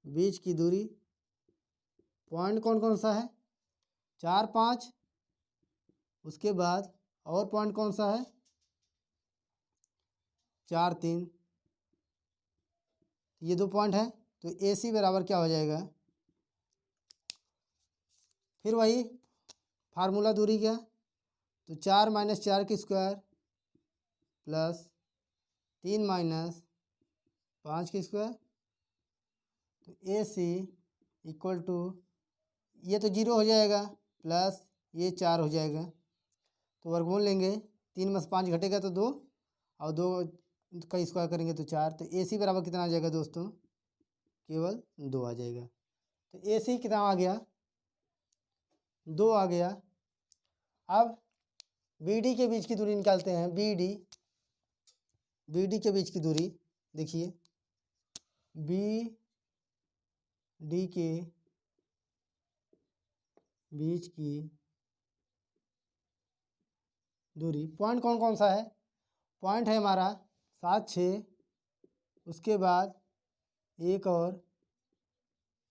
बीच की दूरी, पॉइंट कौन कौन सा है 4 5, उसके बाद और पॉइंट कौन सा है 4 3, ये 2 पॉइंट है। तो ए सी बराबर क्या हो जाएगा, फिर वही फार्मूला दूरी क्या, तो 4 माइनस 4 की स्क्वायर प्लस 3 माइनस 5 की स्क्वायर। तो ए सी इक्वल टू, ये तो 0 हो जाएगा प्लस ये 4 हो जाएगा, तो वर्गमूल लेंगे, 3 में से 5 घटेगा तो 2 और 2 का स्क्वायर करेंगे तो 4। तो ए सी बराबर कितना आ जाएगा दोस्तों, केवल 2 आ जाएगा। तो ए सी कितना आ गया, 2 आ गया। अब बी डी के बीच की दूरी निकालते हैं, बी डी के बीच की दूरी देखिए, बी डी के बीच की दूरी, पॉइंट कौन कौन सा है, पॉइंट है हमारा 7 6, उसके बाद 1 और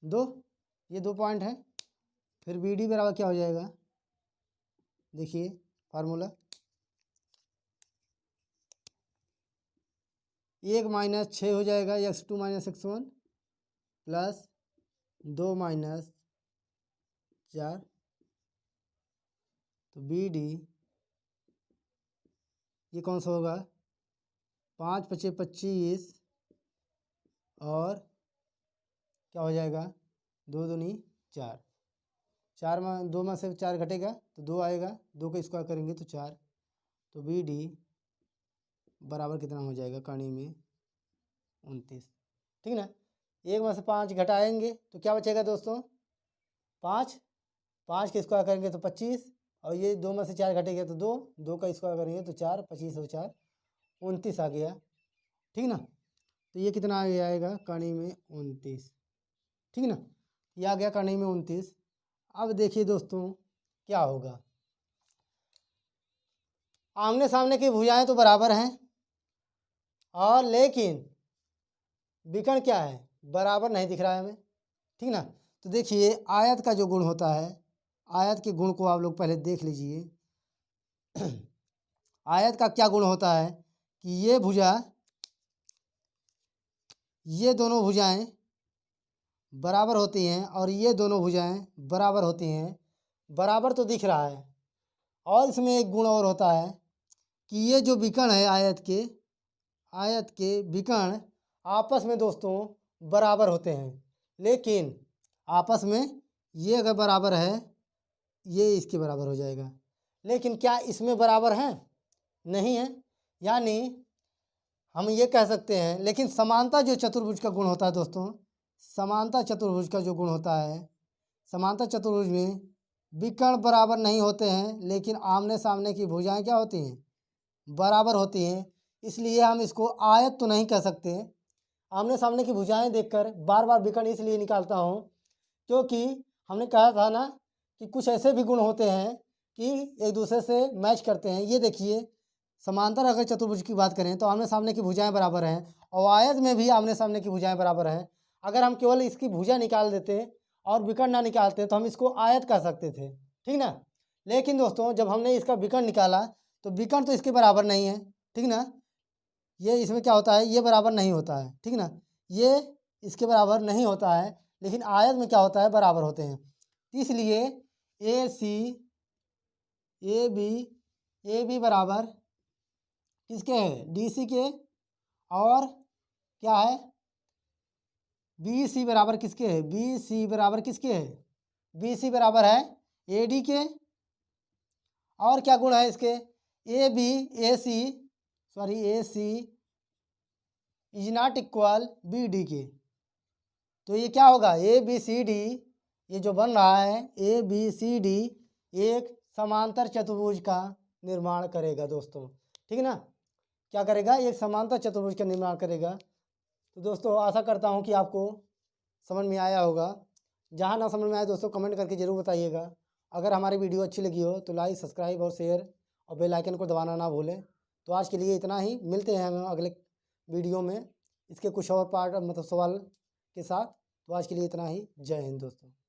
2, ये 2 पॉइंट है। फिर बी डी बराबर क्या हो जाएगा, देखिए फार्मूला, 1 माइनस 6 हो जाएगा x2 minus x1 plus 2 minus 4। तो बी डी ये कौन सा होगा, 5 5 25 और क्या हो जाएगा 2 दूनी 4, 4 में 2 में से 4 घटेगा तो 2 आएगा, 2 का स्क्वायर करेंगे तो 4। तो बी डी बराबर कितना हो जाएगा, कौणी में 29, ठीक ना। 1 में से 5 घटाएंगे तो क्या बचेगा दोस्तों, 5 के स्क्वायर करेंगे तो 25 और ये 2 में से 4 घटेगा तो 2 का स्क्वायर करेंगे तो 4, 25 और 4 29 आ गया, ठीक ना। तो ये कितना आ जाएगा, कौणी में 29, ठीक ना, ये आ गया कौणी में 29। अब देखिए दोस्तों क्या होगा, आमने सामने की भुजाएं तो बराबर हैं और लेकिन विकर्ण क्या है, बराबर नहीं दिख रहा है हमें, ठीक ना। तो देखिए आयत का जो गुण होता है, आयत के गुण को आप लोग पहले देख लीजिए। आयत का क्या गुण होता है कि ये भुजा, ये दोनों भुजाएं बराबर होती हैं और ये दोनों भुजाएं बराबर होती हैं, बराबर तो दिख रहा है। और इसमें एक गुण और होता है कि ये जो विकर्ण है आयत के विकर्ण आपस में दोस्तों बराबर होते हैं, लेकिन आपस में ये अगर बराबर है, ये इसके बराबर हो जाएगा, लेकिन क्या इसमें बराबर हैं? नहीं है। यानी हम ये कह सकते हैं, लेकिन समानता जो चतुर्भुज का गुण होता है दोस्तों, समानता चतुर्भुज का जो गुण होता है, समानता चतुर्भुज में विकर्ण बराबर नहीं होते हैं, लेकिन आमने सामने की भुजाएं क्या होती हैं? बराबर होती हैं। इसलिए हम इसको आयत तो नहीं कह सकते। आमने सामने की भुजाएं देखकर बार बार विकर्ण इसलिए निकालता हूँ क्योंकि हमने कहा था ना कि कुछ ऐसे भी गुण होते हैं कि एक दूसरे से मैच करते हैं। ये देखिए, समांतर अगर चतुर्भुज की बात करें तो आमने सामने की भुजाएं बराबर हैं, और आयत में भी आमने सामने की भुजाएं बराबर हैं। अगर हम केवल इसकी भुजा निकाल देते और विकर्ण ना निकालते तो हम इसको आयत कह सकते थे, ठीक ना। लेकिन दोस्तों जब हमने इसका विकर्ण निकाला तो विकर्ण तो इसके बराबर नहीं है, ठीक ना। ये इसमें क्या होता है, ये बराबर नहीं होता है, ठीक ना। ये इसके बराबर नहीं होता है, लेकिन आयत में क्या होता है, बराबर होते हैं। इसलिए ए सी ए बी बराबर किसके है, डी सी के, और क्या है, बी सी बराबर किसके है, बी सी बराबर किसके है, बी सी बराबर है ए डी के। और क्या गुण है इसके, A B A C sorry A C is not equal B D के। तो ये क्या होगा, ए बी सी डी, ये जो बन रहा है ए बी सी डी एक समांतर चतुर्भुज का निर्माण करेगा दोस्तों, ठीक है ना। क्या करेगा, एक समांतर चतुर्भुज का निर्माण करेगा। तो दोस्तों आशा करता हूँ कि आपको समझ में आया होगा। जहाँ ना समझ में आए दोस्तों कमेंट करके ज़रूर बताइएगा। अगर हमारी वीडियो अच्छी लगी हो तो लाइक, सब्सक्राइब और शेयर और बेल आइकन को दबाना ना भूलें। तो आज के लिए इतना ही, मिलते हैं हम अगले वीडियो में इसके कुछ और पार्ट मतलब सवाल के साथ। तो आज के लिए इतना ही। जय हिंद दोस्तों।